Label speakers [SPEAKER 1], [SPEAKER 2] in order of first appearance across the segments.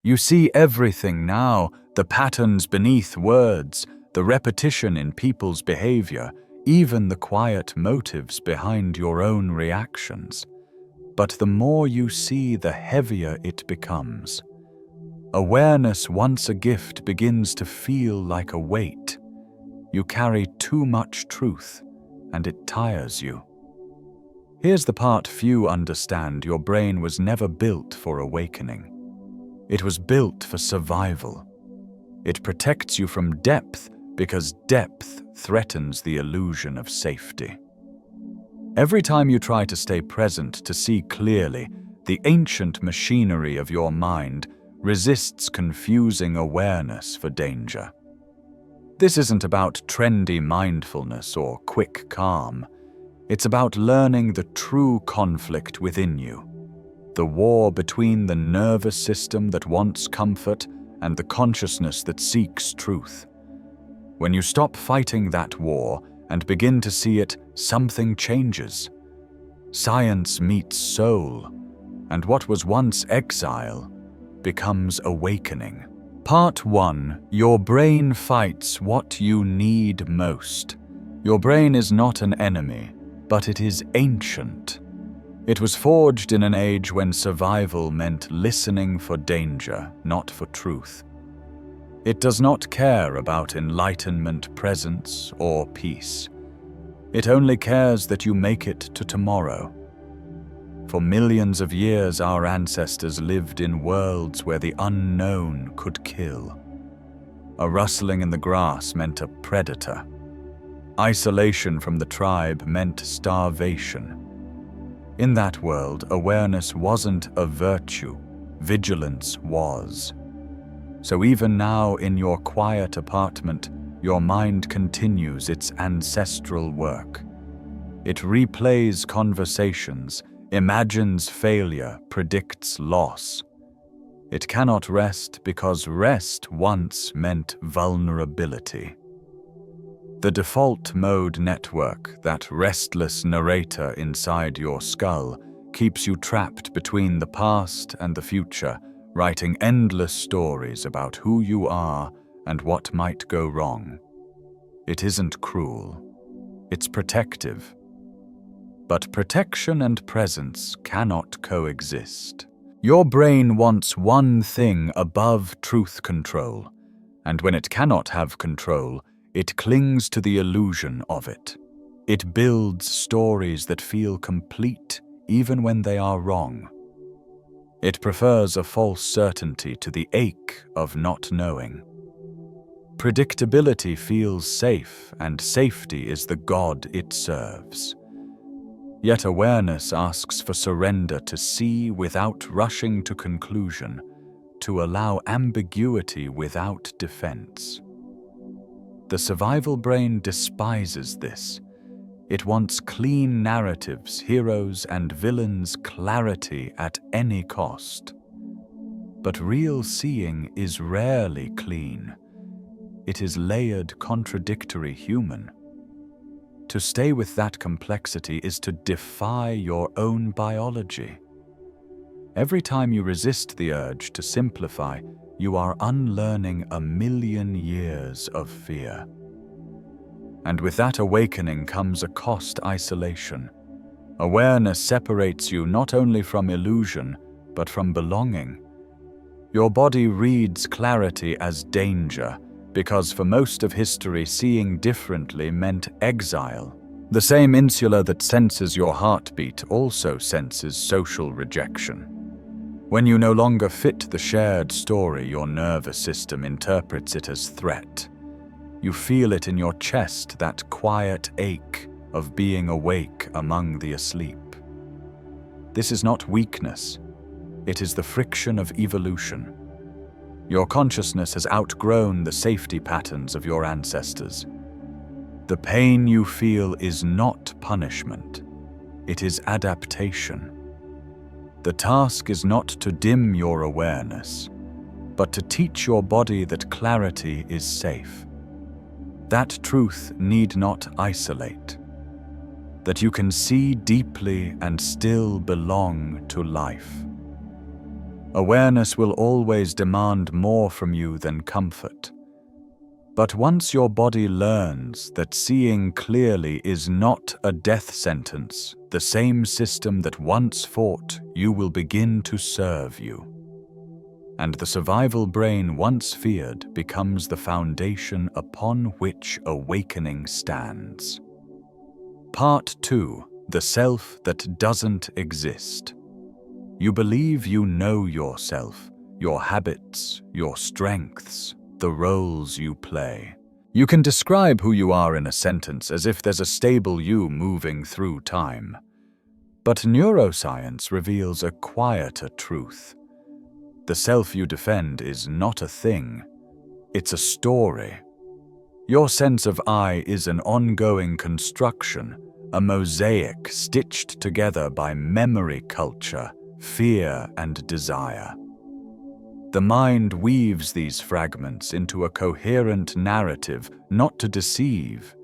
[SPEAKER 1] You see everything now, the patterns beneath words, the repetition in people's behavior, even the quiet motives behind your own reactions. But the more you see, the heavier it becomes. Awareness, once a gift, begins to feel like a weight. You carry too much truth, and it tires you. Here's the part few understand: your brain was never built for awakening. It was built for survival. It protects you from depth because depth threatens the illusion of safety. Every time you try to stay present, to see clearly, the ancient machinery of your mind resists confusing awareness for danger. This isn't about trendy mindfulness or quick calm. It's about learning the true conflict within you, the war between the nervous system that wants comfort and the consciousness that seeks truth. When you stop fighting that war and begin to see it, something changes. Science meets soul, and what was once exile becomes awakening. Part 1. Your brain fights what you need most. Your brain is not an enemy, but it is ancient. It was forged in an age when survival meant listening for danger, not for truth. It does not care about enlightenment, presence, or peace. It only cares that you make it to tomorrow. For millions of years, our ancestors lived in worlds where the unknown could kill. A rustling in the grass meant a predator. Isolation from the tribe meant starvation. In that world, awareness wasn't a virtue, vigilance was. So even now, in your quiet apartment, your mind continues its ancestral work. It replays conversations, imagines failure, predicts loss. It cannot rest because rest once meant vulnerability. The default mode network, that restless narrator inside your skull, keeps you trapped between the past and the future, writing endless stories about who you are and what might go wrong. It isn't cruel. It's protective. But protection and presence cannot coexist. Your brain wants one thing above truth control, and when it cannot have control, it clings to the illusion of it. It builds stories that feel complete even when they are wrong. It prefers a false certainty to the ache of not knowing. Predictability feels safe, and safety is the god it serves. Yet awareness asks for surrender, to see without rushing to conclusion, to allow ambiguity without defense. The survival brain despises this. It wants clean narratives, heroes and villains, clarity at any cost. But real seeing is rarely clean. It is layered, contradictory, human. To stay with that complexity is to defy your own biology. Every time you resist the urge to simplify, you are unlearning 1,000,000 years of fear. And with that awakening comes a cost: isolation. Awareness separates you not only from illusion, but from belonging. Your body reads clarity as danger, because for most of history, seeing differently meant exile. The same insula that senses your heartbeat also senses social rejection. When you no longer fit the shared story, your nervous system interprets it as threat. You feel it in your chest, that quiet ache of being awake among the asleep. This is not weakness. It is the friction of evolution. Your consciousness has outgrown the safety patterns of your ancestors. The pain you feel is not punishment. It is adaptation. The task is not to dim your awareness, but to teach your body that clarity is safe. That truth need not isolate. That you can see deeply and still belong to life. Awareness will always demand more from you than comfort. But once your body learns that seeing clearly is not a death sentence, the same system that once fought you will begin to serve you. And the survival brain once feared becomes the foundation upon which awakening stands. Part 2. The self that doesn't exist. You believe you know yourself, your habits, your strengths, the roles you play. You can describe who you are in a sentence as if there's a stable you moving through time. But neuroscience reveals a quieter truth. The self you defend is not a thing, it's a story. Your sense of I is an ongoing construction, a mosaic stitched together by memory culture, fear and desire. The mind weaves these fragments into a coherent narrative, not to deceive,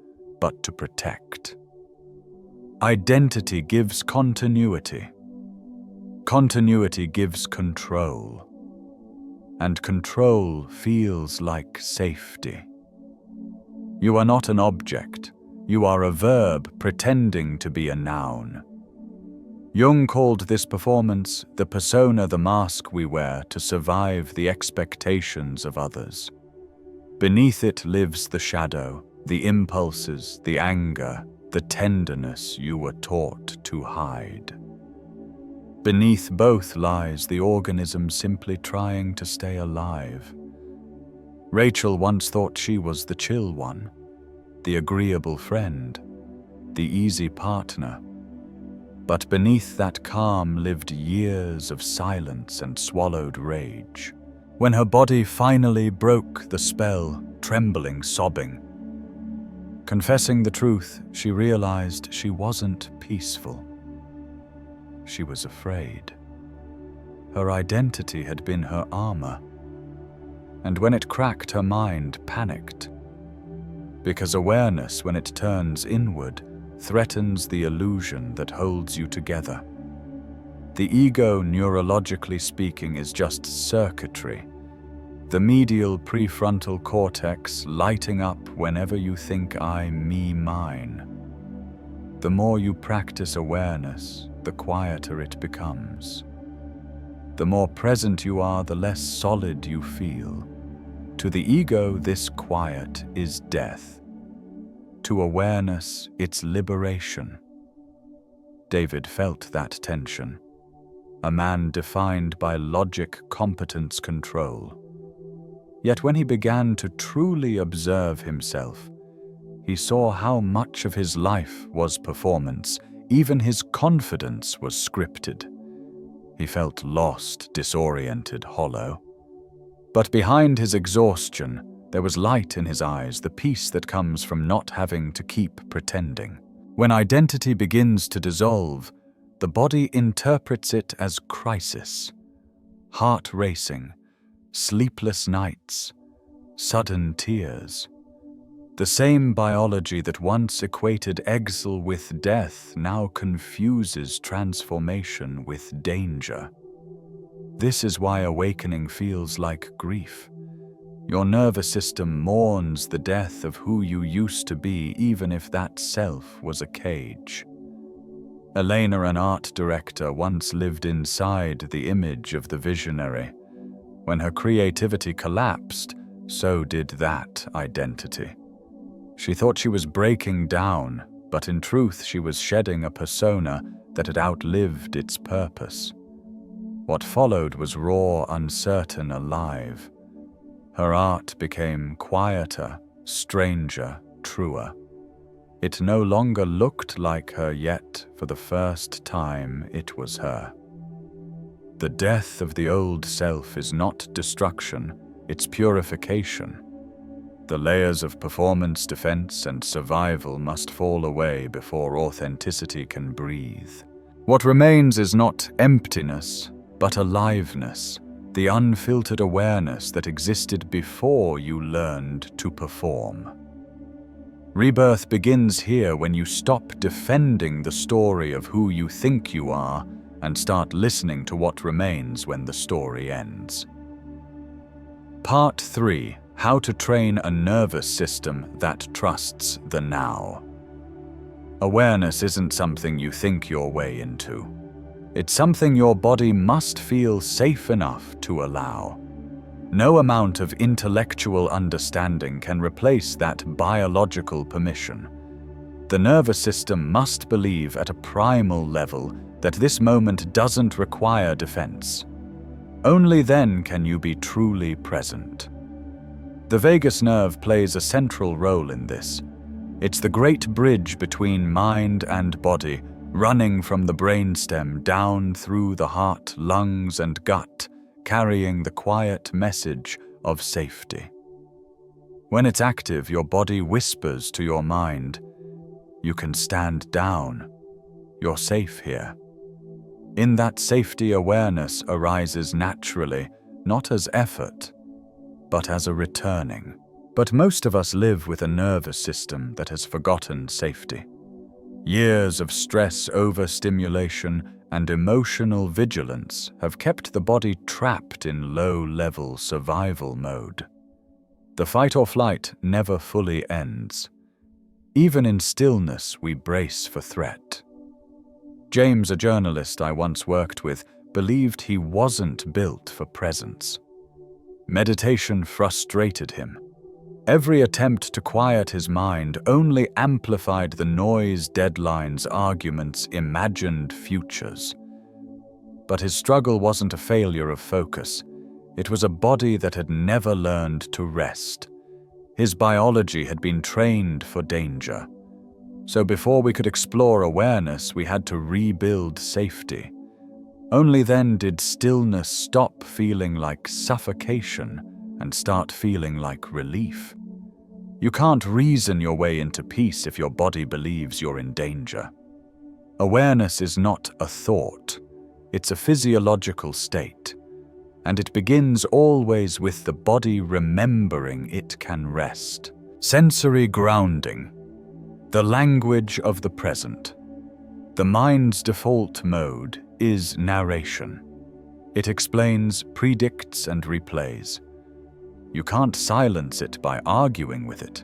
[SPEAKER 1] but to protect. Identity gives continuity. Continuity gives control. And control feels like safety. You are not an object. You are a verb pretending to be a noun. Jung called this performance the persona, the mask we wear to survive the expectations of others. Beneath it lives the shadow, the impulses, the anger, the tenderness you were taught to hide. Beneath both lies the organism simply trying to stay alive. Rachel once thought she was the chill one, the agreeable friend, the easy partner. But beneath that calm lived years of silence and swallowed rage. When her body finally broke the spell, trembling, sobbing, confessing the truth, she realized she wasn't peaceful. She was afraid. Her identity had been her armor. And when it cracked, her mind panicked. Because awareness, when it turns inward, threatens the illusion that holds you together. The ego, neurologically speaking, is just circuitry. The medial prefrontal cortex lighting up whenever you think I, me, mine. The more you practice awareness, the quieter it becomes. The more present you are, the less solid you feel. To the ego, this quiet is death. To awareness, it's liberation. David felt that tension. A man defined by logic, competence, control. Yet when he began to truly observe himself, he saw how much of his life was performance. Even his confidence was scripted. He felt lost, disoriented, hollow. But behind his exhaustion, there was light in his eyes, the peace that comes from not having to keep pretending. When identity begins to dissolve, the body interprets it as crisis. Heart racing, sleepless nights, sudden tears. The same biology that once equated exile with death now confuses transformation with danger. This is why awakening feels like grief. Your nervous system mourns the death of who you used to be, even if that self was a cage. Elena, an art director, once lived inside the image of the visionary. When her creativity collapsed, so did that identity. She thought she was breaking down, but in truth she was shedding a persona that had outlived its purpose. What followed was raw, uncertain, alive. Her art became quieter, stranger, truer. It no longer looked like her, yet for the first time it was her. The death of the old self is not destruction, it's purification. The layers of performance, defense, and survival must fall away before authenticity can breathe. What remains is not emptiness, but aliveness, the unfiltered awareness that existed before you learned to perform. Rebirth begins here when you stop defending the story of who you think you are and start listening to what remains when the story ends. Part 3: How to train a nervous system that trusts the now. Awareness isn't something you think your way into. It's something your body must feel safe enough to allow. No amount of intellectual understanding can replace that biological permission. The nervous system must believe at a primal level that this moment doesn't require defense. Only then can you be truly present. The vagus nerve plays a central role in this. It's the great bridge between mind and body, running from the brainstem down through the heart, lungs, and gut, carrying the quiet message of safety. When it's active, your body whispers to your mind, "You can stand down. You're safe here." In that safety, awareness arises naturally, not as effort, but as a returning. But most of us live with a nervous system that has forgotten safety. Years of stress, overstimulation, and emotional vigilance have kept the body trapped in low-level survival mode. The fight or flight never fully ends. Even in stillness, we brace for threat. James, a journalist I once worked with, believed he wasn't built for presence. Meditation frustrated him. Every attempt to quiet his mind only amplified the noise, deadlines, arguments, imagined futures. But his struggle wasn't a failure of focus. It was a body that had never learned to rest. His biology had been trained for danger. So before we could explore awareness, we had to rebuild safety. Only then did stillness stop feeling like suffocation and start feeling like relief. You can't reason your way into peace if your body believes you're in danger. Awareness is not a thought. It's a physiological state. And it begins always with the body remembering it can rest. Sensory grounding. The language of the present. The mind's default mode is narration. It explains, predicts, and replays. You can't silence it by arguing with it.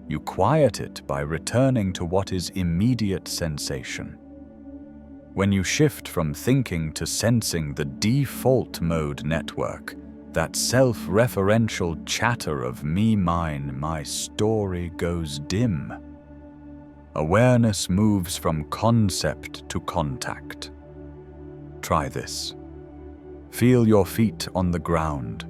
[SPEAKER 1] You quiet it by returning to what is immediate sensation. When you shift from thinking to sensing, the default mode network, that self-referential chatter of me, mine, my story goes dim. Awareness moves from concept to contact. Try this. Feel your feet on the ground,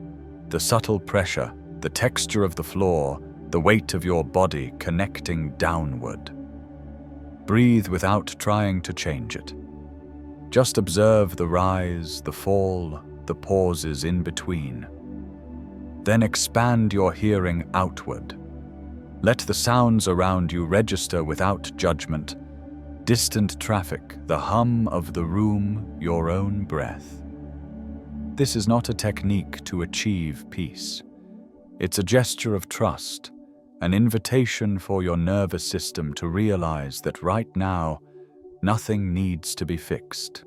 [SPEAKER 1] the subtle pressure, the texture of the floor, the weight of your body connecting downward. Breathe without trying to change it. Just observe the rise, the fall, the pauses in between. Then expand your hearing outward. Let the sounds around you register without judgment. Distant traffic, the hum of the room, your own breath. This is not a technique to achieve peace. It's a gesture of trust, an invitation for your nervous system to realize that right now, nothing needs to be fixed.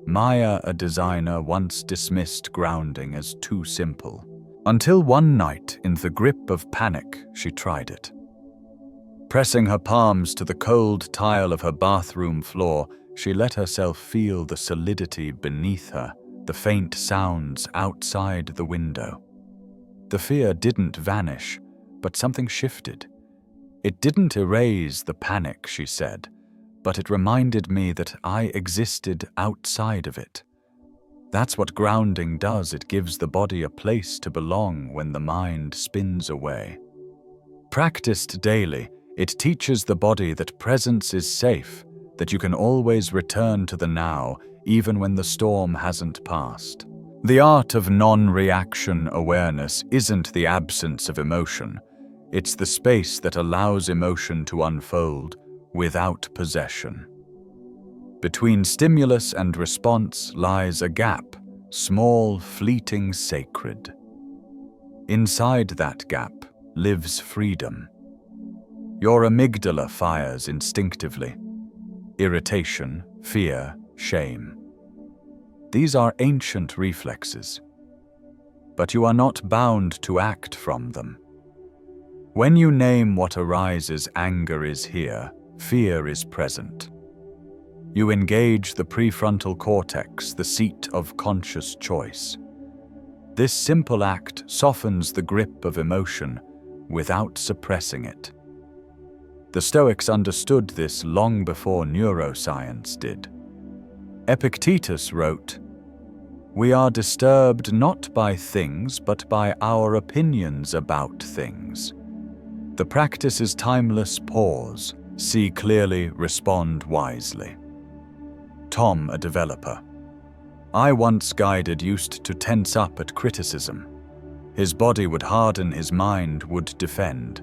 [SPEAKER 1] Maya, a designer, once dismissed grounding as too simple. Until one night, in the grip of panic, she tried it. Pressing her palms to the cold tile of her bathroom floor, she let herself feel the solidity beneath her, the faint sounds outside the window. The fear didn't vanish, but something shifted. It didn't erase the panic, she said, but it reminded me that I existed outside of it. That's what grounding does. It gives the body a place to belong when the mind spins away. Practiced daily, it teaches the body that presence is safe, that you can always return to the now, even when the storm hasn't passed. The art of non-reaction awareness isn't the absence of emotion. It's the space that allows emotion to unfold without possession. Between stimulus and response lies a gap, small, fleeting, sacred. Inside that gap lives freedom. Your amygdala fires instinctively. Irritation, fear, shame. These are ancient reflexes, but you are not bound to act from them. When you name what arises, anger is here, fear is present. You engage the prefrontal cortex, the seat of conscious choice. This simple act softens the grip of emotion without suppressing it. The Stoics understood this long before neuroscience did. Epictetus wrote, "We are disturbed not by things, but by our opinions about things." The practice is timeless pause, see clearly, respond wisely. Tom, a developer. I once guided used to tense up at criticism. His body would harden, his mind would defend.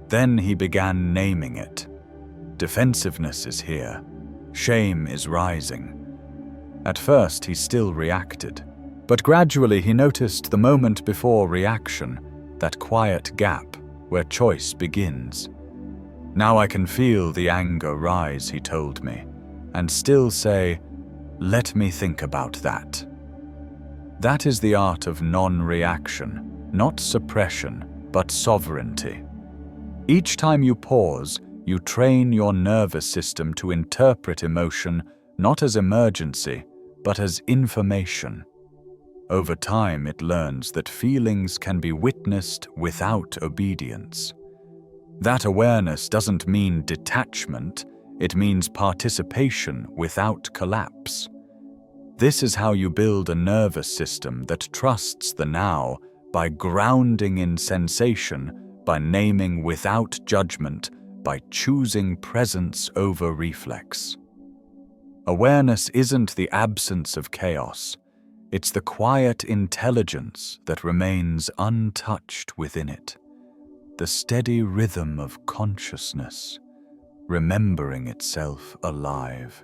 [SPEAKER 1] Then he began naming it. Defensiveness is here. Shame is rising. At first he still reacted, but gradually he noticed the moment before reaction, that quiet gap where choice begins. Now I can feel the anger rise, he told me, and still say, let me think about that. That is the art of non-reaction, not suppression, but sovereignty. Each time you pause, you train your nervous system to interpret emotion not as emergency, but as information. Over time, it learns that feelings can be witnessed without obedience. That awareness doesn't mean detachment, it means participation without collapse. This is how you build a nervous system that trusts the now by grounding in sensation, by naming without judgment, by choosing presence over reflex. Awareness isn't the absence of chaos. It's the quiet intelligence that remains untouched within it. The steady rhythm of consciousness, remembering itself alive.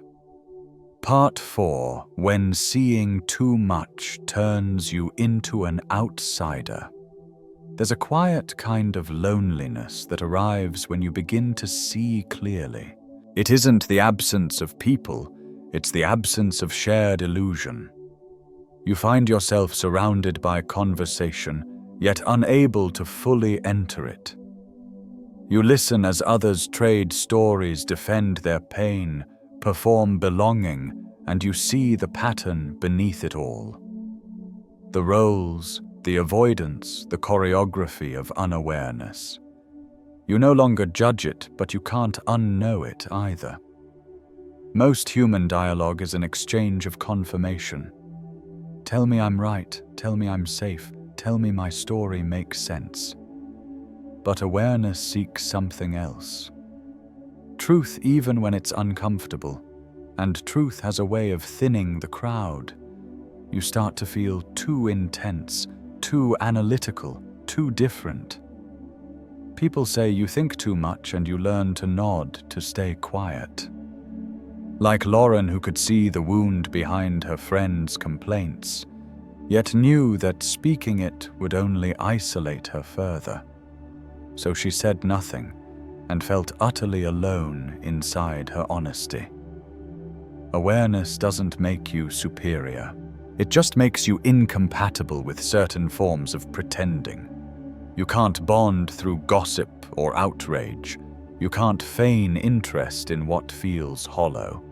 [SPEAKER 1] Part 4. When seeing too much turns you into an outsider. There's a quiet kind of loneliness that arrives when you begin to see clearly. It isn't the absence of people, it's the absence of shared illusion. You find yourself surrounded by conversation, yet unable to fully enter it. You listen as others trade stories, defend their pain, perform belonging, and you see the pattern beneath it all. The roles, the avoidance, the choreography of unawareness. You no longer judge it, but you can't unknow it either. Most human dialogue is an exchange of confirmation. Tell me I'm right, tell me I'm safe, tell me my story makes sense. But awareness seeks something else. Truth even when it's uncomfortable, and truth has a way of thinning the crowd. You start to feel too intense, too analytical, too different. People say you think too much and you learn to nod to stay quiet. Like Lauren, who could see the wound behind her friend's complaints, yet knew that speaking it would only isolate her further. So she said nothing and felt utterly alone inside her honesty. Awareness doesn't make you superior. It just makes you incompatible with certain forms of pretending. You can't bond through gossip or outrage. You can't feign interest in what feels hollow.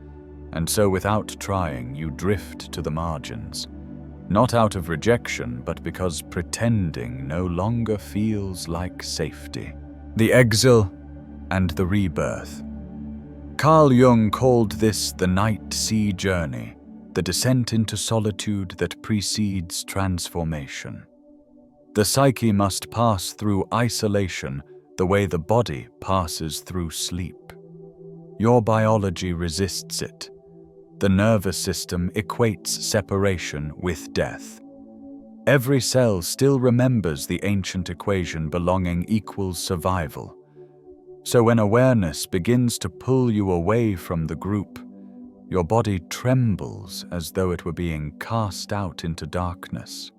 [SPEAKER 1] And so without trying, you drift to the margins. Not out of rejection, but because pretending no longer feels like safety. The exile and the rebirth. Carl Jung called this the night sea journey, the descent into solitude that precedes transformation. The psyche must pass through isolation the way the body passes through sleep. Your biology resists it. The nervous system equates separation with death. Every cell still remembers the ancient equation belonging equals survival. So when awareness begins to pull you away from the group, your body trembles as though it were being cast out into darkness.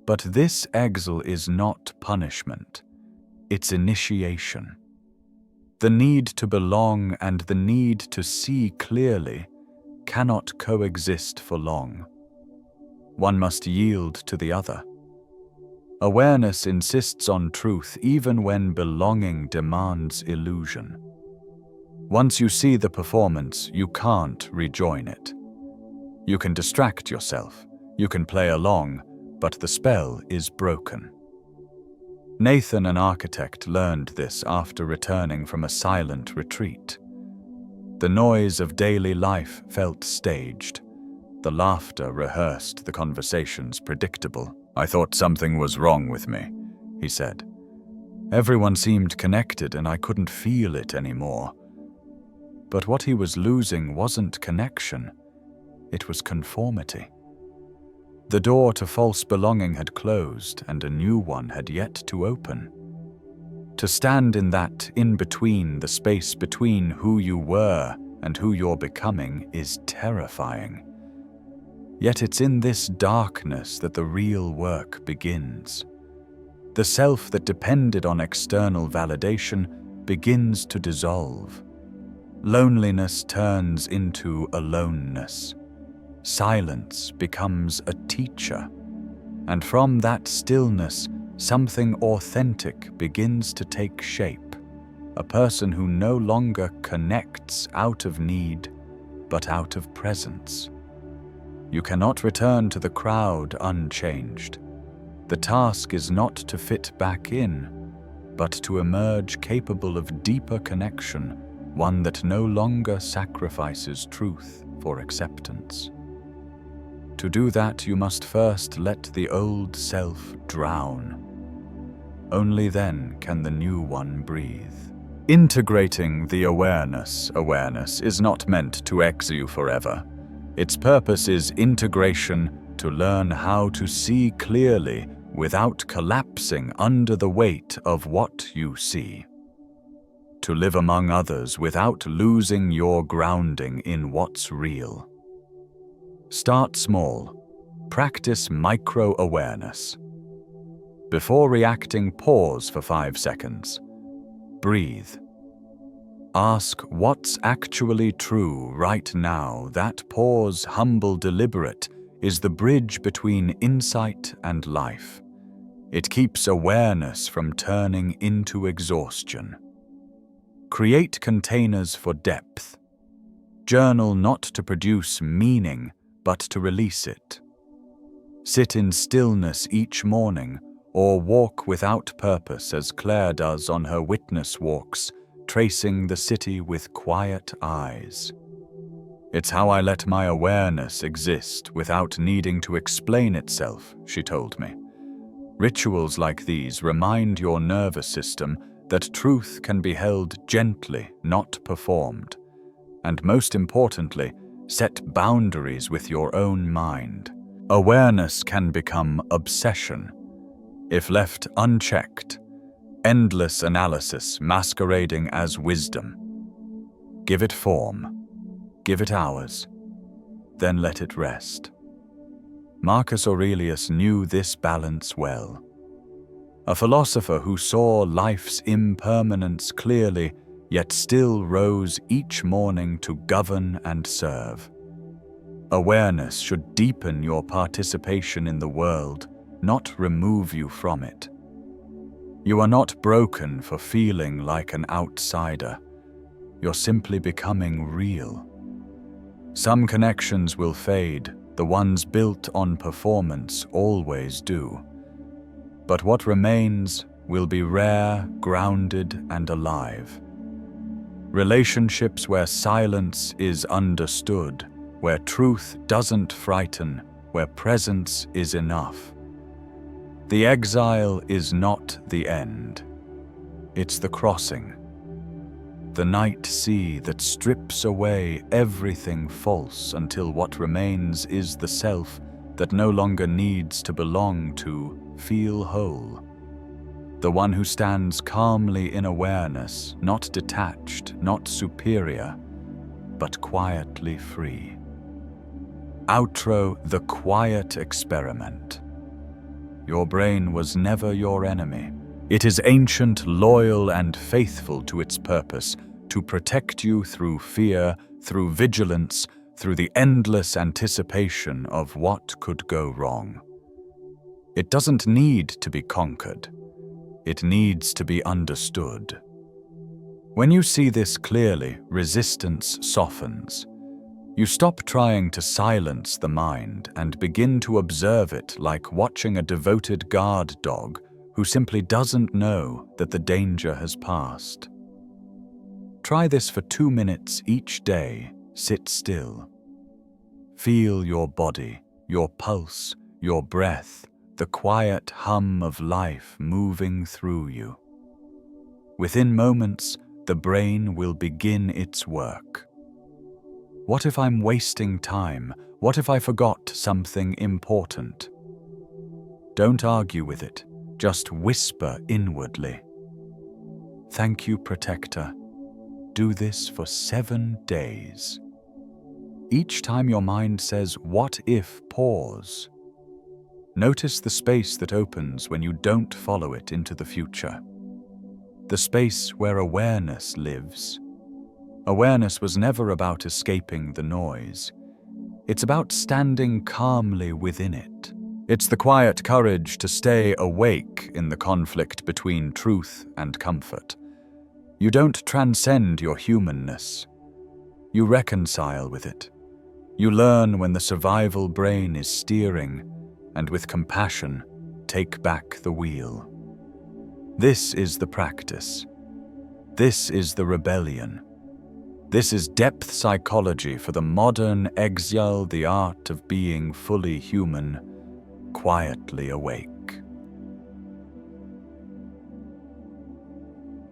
[SPEAKER 1] But this exile is not punishment, it's initiation. The need to belong and the need to see clearly, cannot coexist for long. One must yield to the other. Awareness insists on truth even when belonging demands illusion. Once you see the performance, you can't rejoin it. You can distract yourself, you can play along, but the spell is broken. Nathan, an architect, learned this after returning from a silent retreat. The noise of daily life felt staged. The laughter rehearsed, the conversations predictable. "I thought something was wrong with me," he said. Everyone seemed connected and I couldn't feel it anymore. But what he was losing wasn't connection, it was conformity. The door to false belonging had closed and a new one had yet to open. To stand in that in-between, the space between who you were and who you're becoming, is terrifying. Yet it's in this darkness that the real work begins. The self that depended on external validation begins to dissolve. Loneliness turns into aloneness. Silence becomes a teacher. And from that stillness, something authentic begins to take shape. A person who no longer connects out of need, but out of presence. You cannot return to the crowd unchanged. The task is not to fit back in, but to emerge capable of deeper connection, one that no longer sacrifices truth for acceptance. To do that, you must first let the old self drown. Only then can the new one breathe. Integrating the awareness is not meant to exile you forever. Its purpose is integration, to learn how to see clearly without collapsing under the weight of what you see. To live among others without losing your grounding in what's real. Start small. Practice micro-awareness. Before reacting, pause for 5 seconds. Breathe. Ask what's actually true right now. That pause, humble, deliberate, is the bridge between insight and life. It keeps awareness from turning into exhaustion. Create containers for depth. Journal not to produce meaning, but to release it. Sit in stillness each morning, or walk without purpose as Claire does on her witness walks, tracing the city with quiet eyes. "It's how I let my awareness exist without needing to explain itself," she told me. Rituals like these remind your nervous system that truth can be held gently, not performed. And most importantly, set boundaries with your own mind. Awareness can become obsession. If left unchecked, endless analysis masquerading as wisdom. Give it form, give it hours, then let it rest. Marcus Aurelius knew this balance well. A philosopher who saw life's impermanence clearly, yet still rose each morning to govern and serve. Awareness should deepen your participation in the world, not remove you from it. You are not broken for feeling like an outsider. You're simply becoming real. Some connections will fade, the ones built on performance always do. But what remains will be rare, grounded, and alive. Relationships where silence is understood, where truth doesn't frighten, where presence is enough. The exile is not the end. It's the crossing. The night sea that strips away everything false until what remains is the self that no longer needs to belong to feel whole. The one who stands calmly in awareness, not detached, not superior, but quietly free. Outro: the quiet experiment. Your brain was never your enemy. It is ancient, loyal, and faithful to its purpose, to protect you through fear, through vigilance, through the endless anticipation of what could go wrong. It doesn't need to be conquered. It needs to be understood. When you see this clearly, resistance softens. You stop trying to silence the mind and begin to observe it like watching a devoted guard dog who simply doesn't know that the danger has passed. Try this for 2 minutes each day. Sit still. Feel your body, your pulse, your breath, the quiet hum of life moving through you. Within moments, the brain will begin its work. What if I'm wasting time? What if I forgot something important? Don't argue with it. Just whisper inwardly. Thank you, protector. Do this for 7 days. Each time your mind says, "What if?" pause. Notice the space that opens when you don't follow it into the future. The space where awareness lives. Awareness was never about escaping the noise. It's about standing calmly within it. It's the quiet courage to stay awake in the conflict between truth and comfort. You don't transcend your humanness. You reconcile with it. You learn when the survival brain is steering, and with compassion, take back the wheel. This is the practice. This is the rebellion. This is depth psychology for the modern exile, the art of being fully human, quietly awake.